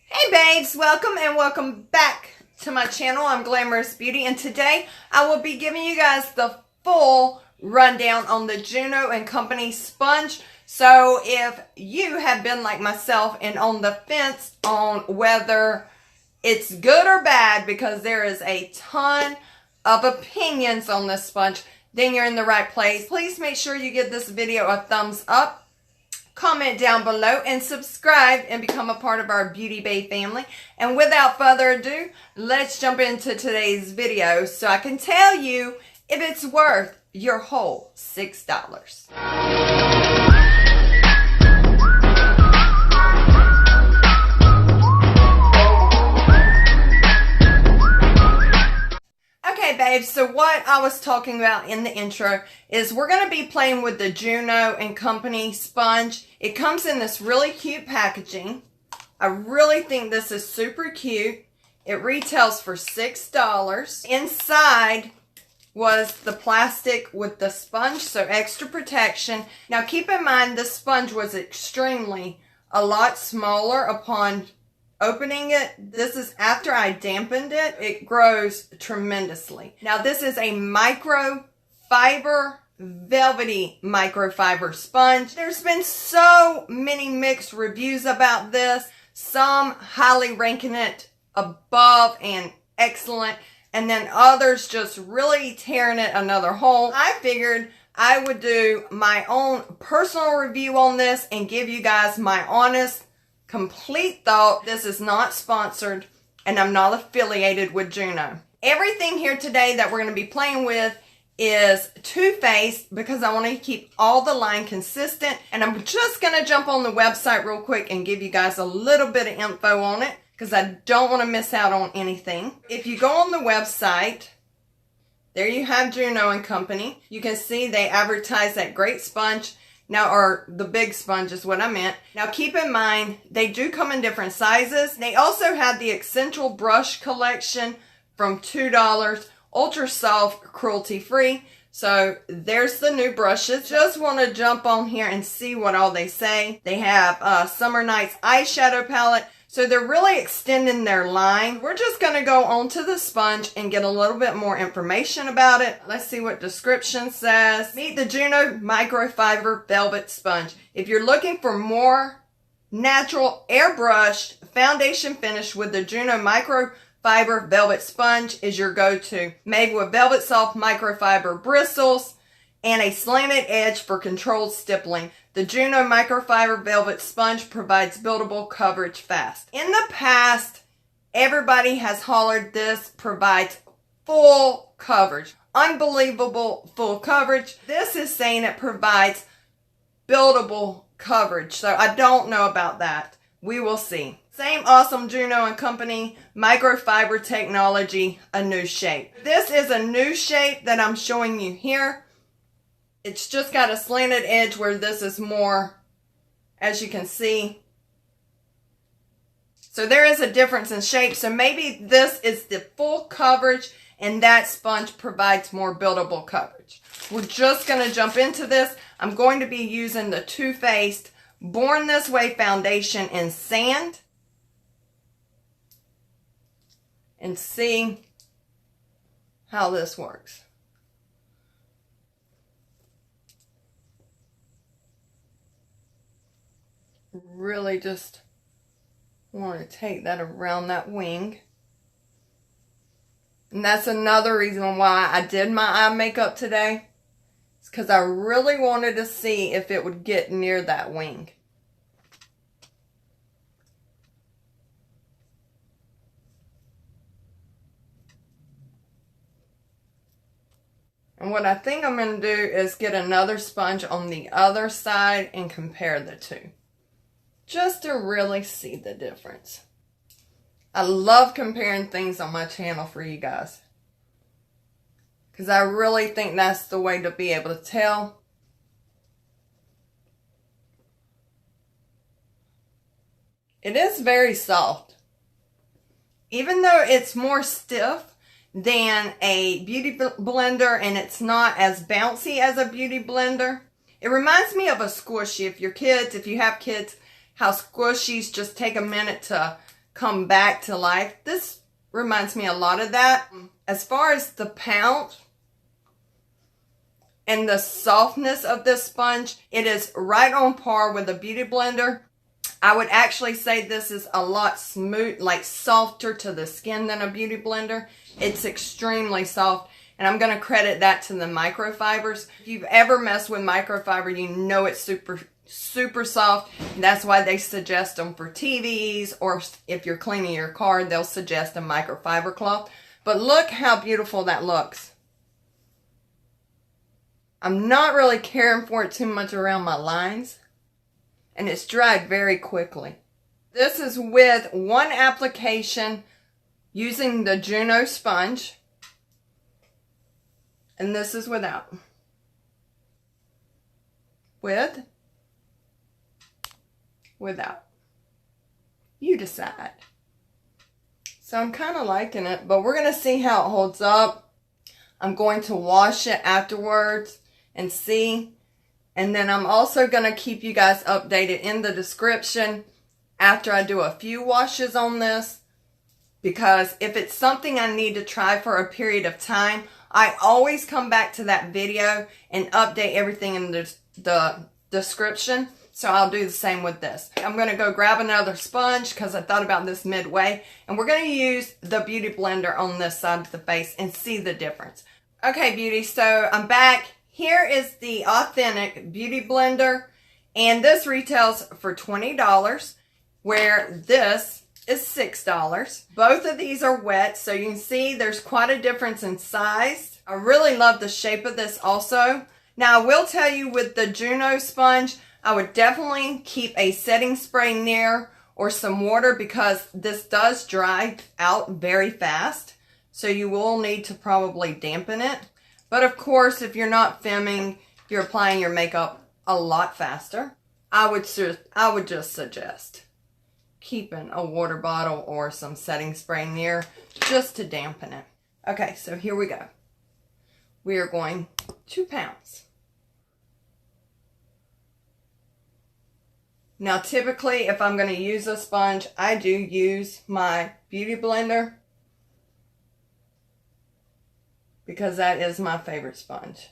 Hey babes, welcome back to my channel. I'm Glamorous Beauty, and today I will be giving you guys the full rundown on the Juno Co sponge. So if you have been like myself and on the fence on whether it's good or bad, because there is a ton of opinions on this sponge, then you're in the right place. Please make sure you give this video a thumbs up, comment down below, and subscribe and become a part of our Beauty Bae family. And without further ado, let's jump into today's video so I can tell you if it's worth your whole $6. Okay, babes, so what I was talking about in the intro is we're going to be playing with the Juno Co sponge. It comes in this really cute packaging. I really think this is super cute. It retails for $6. Inside was the plastic with the sponge, so extra protection. Now keep in mind this sponge was extremely a lot smaller upon opening it. This is after I dampened it. It grows tremendously. Now this is a microfiber, velvety microfiber sponge. There's been so many mixed reviews about this. Some highly ranking it above and excellent, and then others just really tearing it another hole. I figured I would do my own personal review on this and give you guys my honest complete thought. This is not sponsored, and I'm not affiliated with Juno. Everything here today that we're going to be playing with is two-faced because I want to keep all the line consistent, and I'm just going to jump on the website real quick and give you guys a little bit of info on it because I don't want to miss out on anything. If you go on the website, there you have Juno Co. You can see they advertise that great sponge. Now, or the big sponge is what I meant. Now, keep in mind, they do come in different sizes. They also have the Essential Brush Collection from $2, ultra soft, cruelty-free. So, there's the new brushes. Just want to jump on here and see what all they say. They have Summer Nights Eyeshadow Palette. So, they're really extending their line. We're just going to go onto the sponge and get a little bit more information about it. Let's see what description says. Meet the Juno Microfiber Velvet Sponge. If you're looking for more natural airbrushed foundation finish with the Juno Microfiber Velvet Sponge is your go-to. Made with velvet soft microfiber bristles and a slanted edge for controlled stippling. The Juno Microfiber Velvet Sponge provides buildable coverage fast. In the past, everybody has hollered this provides full coverage. Unbelievable full coverage. This is saying it provides buildable coverage. So I don't know about that. We will see. Same awesome Juno Co. microfiber technology, a new shape. This is a new shape that I'm showing you here. It's just got a slanted edge where this is more, as you can see. So there is a difference in shape. So maybe this is the full coverage and that sponge provides more buildable coverage. We're just going to jump into this. I'm going to be using the Too Faced Born This Way foundation in sand. And see how this works. Really just want to take that around that wing. And that's another reason why I did my eye makeup today. It's because I really wanted to see if it would get near that wing. And what I think I'm going to do is get another sponge on the other side and compare the two. Just to really see the difference. I love comparing things on my channel for you guys. Because I really think that's the way to be able to tell. It is very soft. Even though it's more stiff than a beauty blender and it's not as bouncy as a beauty blender, it reminds me of a squishy. If you have kids, how squishies just take a minute to come back to life. This reminds me a lot of that. As far as the pout and the softness of this sponge, it is right on par with a beauty blender. I would actually say this is a lot smooth, like softer to the skin than a beauty blender. It's extremely soft, and I'm going to credit that to the microfibers. If you've ever messed with microfiber, you know it's super soft. And that's why they suggest them for TVs, or if you're cleaning your car, they'll suggest a microfiber cloth. But look how beautiful that looks. I'm not really caring for it too much around my lines, and it's dried very quickly. This is with one application using the Juno sponge, and this is without. Without. You decide. So I'm kind of liking it, but we're going to see how it holds up. I'm going to wash it afterwards and see. And then I'm also going to keep you guys updated in the description after I do a few washes on this. Because if it's something I need to try for a period of time, I always come back to that video and update everything in the description. So I'll do the same with this. I'm going to go grab another sponge because I thought about this midway. And we're going to use the Beauty Blender on this side of the face and see the difference. Okay, beauty, so I'm back. Here is the authentic Beauty Blender. And this retails for $20, where this is $6. Both of these are wet, so you can see there's quite a difference in size. I really love the shape of this also. Now, I will tell you with the Juno sponge, I would definitely keep a setting spray near or some water because this does dry out very fast. So you will need to probably dampen it. But of course, if you're not filming, you're applying your makeup a lot faster. I would just suggest keeping a water bottle or some setting spray near just to dampen it. Okay, so here we go. We are going 2 pounds. Now typically if I'm going to use a sponge, I do use my Beauty Blender because that is my favorite sponge.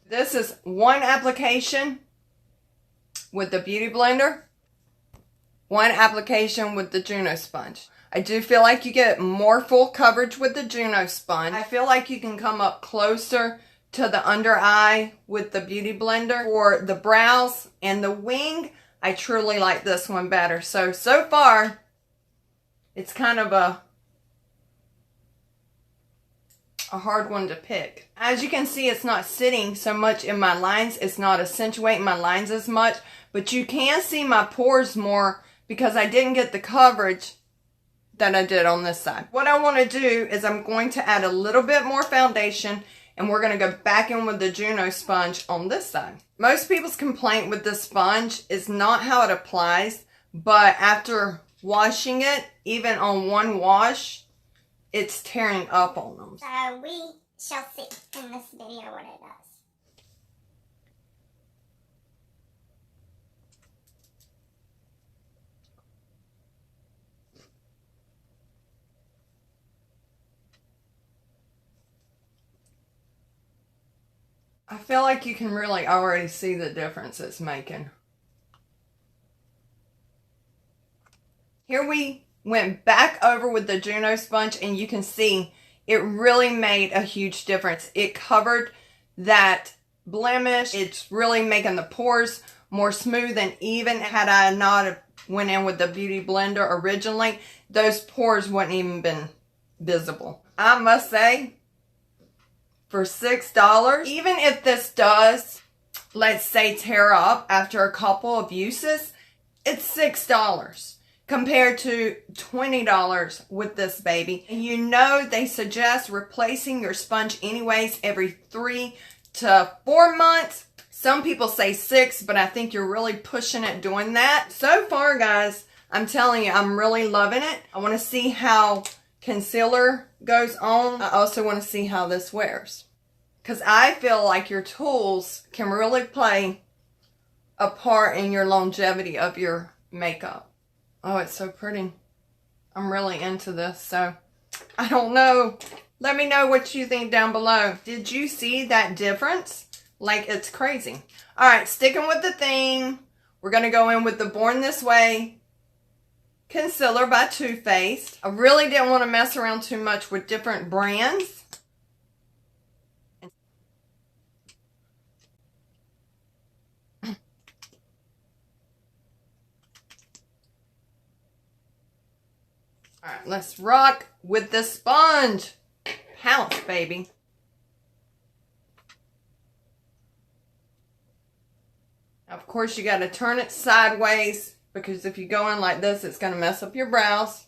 This is one application with the Beauty Blender, one application with the Juno sponge. I do feel like you get more full coverage with the Juno sponge. I feel like you can come up closer to the under eye with the Beauty Blender. For the brows and the wing, I truly like this one better. So far, it's kind of a hard one to pick. As you can see, it's not sitting so much in my lines. It's not accentuating my lines as much. But you can see my pores more because I didn't get the coverage that I did on this side. What I want to do is I'm going to add a little bit more foundation, and we're going to go back in with the Juno sponge on this side. Most people's complaint with this sponge is not how it applies, but after washing it, even on one wash, it's tearing up on them. So we shall see in this video what it does. I feel like you can really already see the difference it's making. Here we went back over with the Juno sponge, and you can see it really made a huge difference. It covered that blemish. It's really making the pores more smooth, and even had I not went in with the Beauty Blender originally, those pores wouldn't even been visible. I must say, for $6, even if this does, let's say, tear up after a couple of uses, it's $6 compared to $20 with this baby. And you know they suggest replacing your sponge anyways every 3 to 4 months. Some people say 6, but I think you're really pushing it doing that. So far, guys, I'm telling you, I'm really loving it. I want to see how concealer goes on. I also want to see how this wears, because I feel like your tools can really play a part in your longevity of your makeup. Oh, it's so pretty. I'm really into this, so I don't know. Let me know what you think down below. Did you see that difference? Like, it's crazy. All right, sticking with the theme, we're going to go in with the Born This Way concealer by Too Faced. I really didn't want to mess around too much with different brands. All right, let's rock with the sponge. Pounce, baby. Of course, you got to turn it sideways, because if you go in like this, it's going to mess up your brows.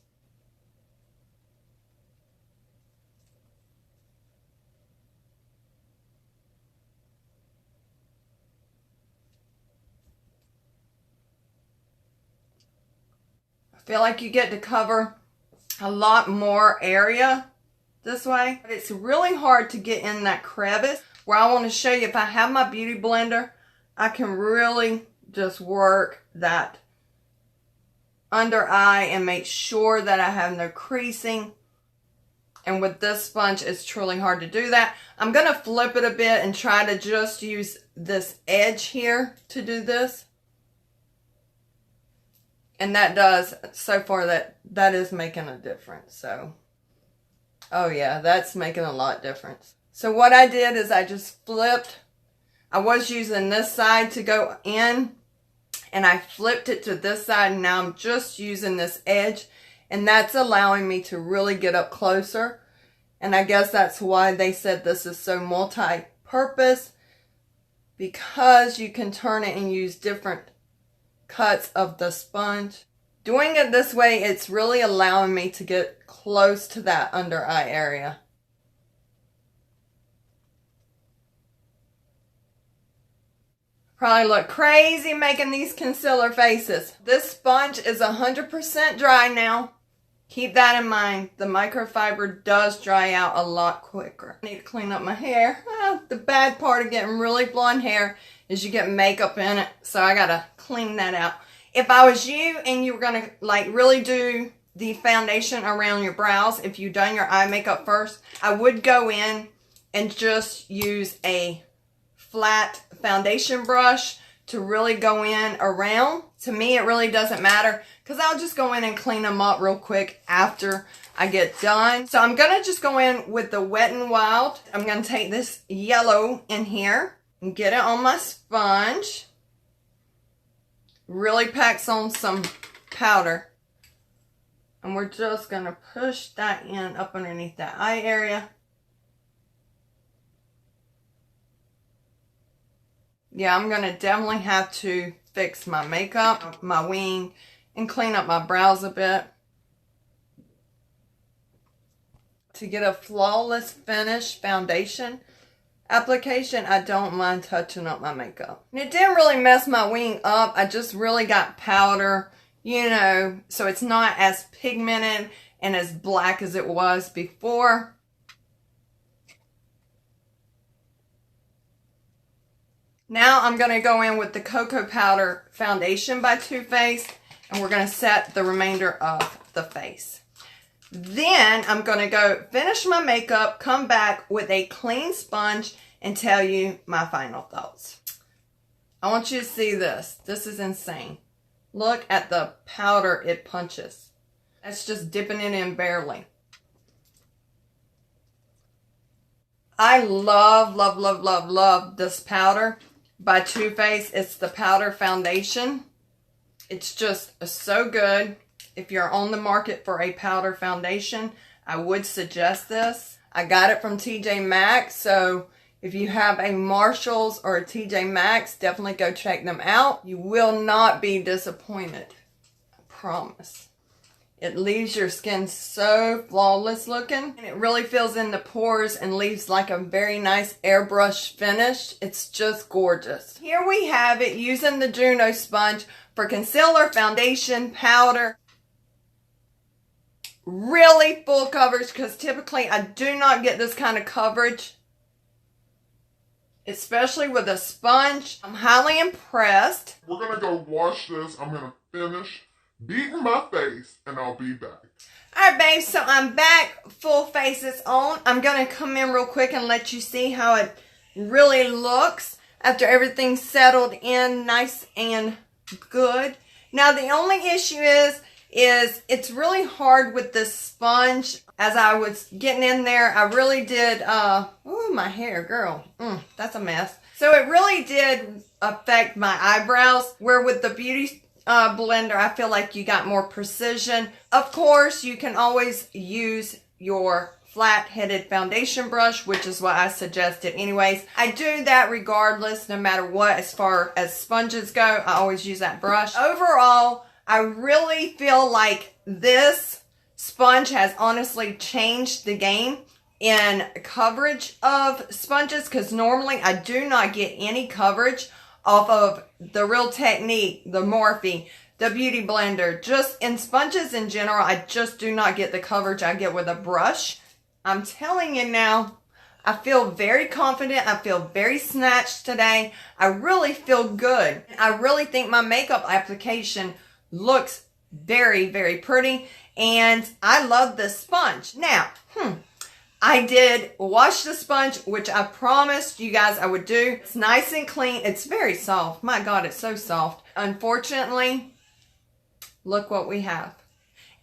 I feel like you get to cover a lot more area this way. But it's really hard to get in that crevice, where I want to show you, if I have my beauty blender, I can really just work that under eye and make sure that I have no creasing. And with this sponge, it's truly hard to do that. I'm going to flip it a bit and try to just use this edge here to do this. And that does, so far, that is making a difference. So, oh yeah, that's making a lot of difference. So what I did is I just flipped. I was using this side to go in, and I flipped it to this side, and now I'm just using this edge, and that's allowing me to really get up closer. And I guess that's why they said this is so multi-purpose, because you can turn it and use different cuts of the sponge. Doing it this way, it's really allowing me to get close to that under eye area. Probably look crazy making these concealer faces. This sponge is 100% dry now. Keep that in mind. The microfiber does dry out a lot quicker. I need to clean up my hair. The bad part of getting really blonde hair is you get makeup in it. So I gotta clean that out. If I was you and you were gonna like really do the foundation around your brows, if you've done your eye makeup first, I would go in and just use a flat foundation brush to really go in around. To me, it really doesn't matter, because I'll just go in and clean them up real quick after I get done. So I'm going to just go in with the Wet n Wild. I'm going to take this yellow in here and get it on my sponge. Really packs on some powder. And we're just going to push that in up underneath that eye area. Yeah, I'm going to definitely have to fix my makeup, my wing, and clean up my brows a bit. To get a flawless finish foundation application, I don't mind touching up my makeup. And it didn't really mess my wing up. I just really got powder, you know, so it's not as pigmented and as black as it was before. Now I'm going to go in with the Cocoa Powder Foundation by Too Faced, and we're going to set the remainder of the face. Then I'm going to go finish my makeup, come back with a clean sponge, and tell you my final thoughts. I want you to see this. This is insane. Look at the powder it punches. That's just dipping it in barely. I love, love, love, love, love this powder by Too Faced. It's the powder foundation. It's just so good. If you're on the market for a powder foundation, I would suggest this. I got it from TJ Maxx, so if you have a Marshalls or a TJ Maxx, definitely go check them out. You will not be disappointed. I promise. It leaves your skin so flawless looking, and it really fills in the pores and leaves like a very nice airbrush finish. It's just gorgeous. Here we have it using the Juno sponge for concealer, foundation, powder. Really full coverage, because typically I do not get this kind of coverage, especially with a sponge. I'm highly impressed. We're going to go wash this. I'm going to finish beating my face, and I'll be back. Alright, babe, so I'm back. Full face is on. I'm going to come in real quick and let you see how it really looks after everything's settled in nice and good. Now, the only issue is it's really hard with this sponge. As I was getting in there, I really did, ooh, my hair, girl, that's a mess. So it really did affect my eyebrows, where with the beauty blender, I feel like you got more precision. Of course, you can always use your flat-headed foundation brush, which is what I suggested anyways. I do that regardless, no matter what, as far as sponges go. I always use that brush. Overall, I really feel like this sponge has honestly changed the game in coverage of sponges, because normally I do not get any coverage off of the Real Technique, the Morphe, the Beauty Blender. Just in sponges in general, I just do not get the coverage I get with a brush. I'm telling you now, I feel very confident. I feel very snatched today. I really feel good. I really think my makeup application looks very, very pretty, and I love this sponge. Now, I did wash the sponge, which I promised you guys I would do. It's nice and clean. It's very soft. My God, it's so soft. Unfortunately, look what we have.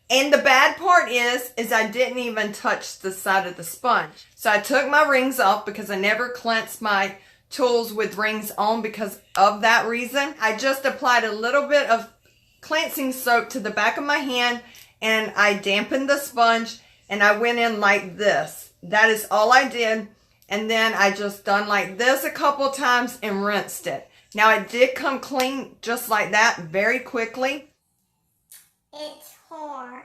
And the bad part is I didn't even touch the side of the sponge. So I took my rings off, because I never cleanse my tools with rings on because of that reason. I just applied a little bit of cleansing soap to the back of my hand, and I dampened the sponge, and I went in like this. That is all I did. And then I just done like this a couple times and rinsed it. Now it did come clean just like that very quickly. It tore,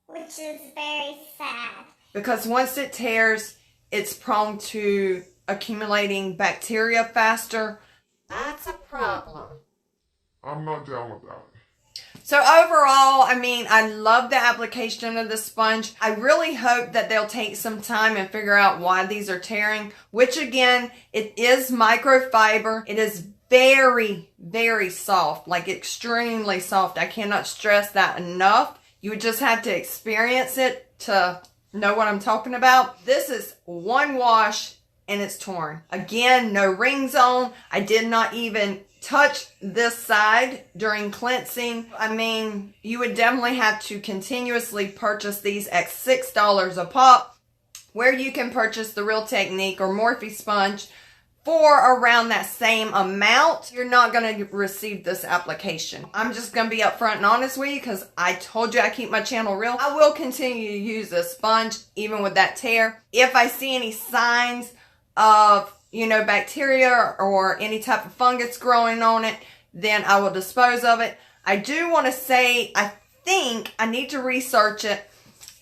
which is very sad. Because once it tears, it's prone to accumulating bacteria faster. That's a problem. I'm not down with that. So overall, I mean, I love the application of the sponge. I really hope that they'll take some time and figure out why these are tearing, which again, it is microfiber. It is very, very soft, like extremely soft. I cannot stress that enough. You would just have to experience it to know what I'm talking about. This is one wash and it's torn. Again, no rings on. I did not even touch this side during cleansing. I mean, you would definitely have to continuously purchase these at $6 a pop, where you can purchase the Real Technique or Morphe sponge for around that same amount. You're not going to receive this application. I'm just going to be upfront and honest with you, because I told you I keep my channel real. I will continue to use this sponge even with that tear. If I see any signs of, you know, bacteria or any type of fungus growing on it, then I will dispose of it. I do want to say, I think I need to research it.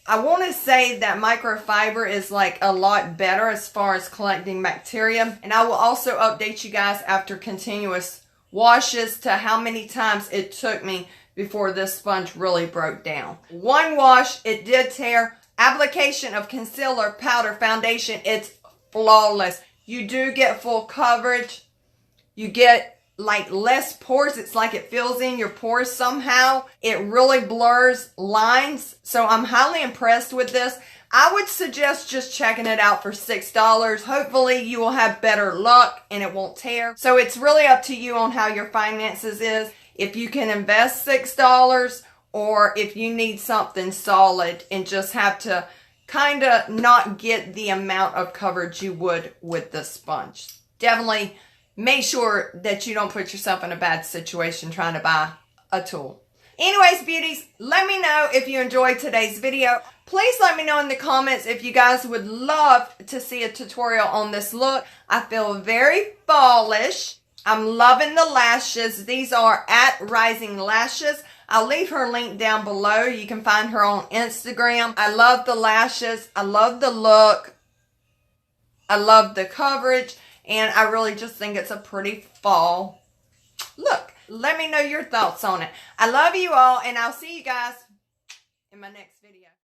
I want to say that microfiber is like a lot better as far as collecting bacteria. And I will also update you guys after continuous washes to how many times it took me before this sponge really broke down. One wash, it did tear. Application of concealer, powder, foundation, it's flawless. You do get full coverage. You get like less pores. It's like it fills in your pores somehow. It really blurs lines. So I'm highly impressed with this. I would suggest just checking it out for $6. Hopefully you will have better luck and it won't tear. So it's really up to you on how your finances is. If you can invest $6 or if you need something solid and just have to kind of not get the amount of coverage you would with the sponge. Definitely make sure that you don't put yourself in a bad situation trying to buy a tool. Anyways, beauties, let me know if you enjoyed today's video. Please let me know in the comments if you guys would love to see a tutorial on this look. I feel very fallish. I'm loving the lashes. These are at Rising Lashes. I'll leave her link down below. You can find her on Instagram. I love the lashes. I love the look. I love the coverage. And I really just think it's a pretty fall Look, let me know your thoughts on it. I love you all, and I'll see you guys in my next video.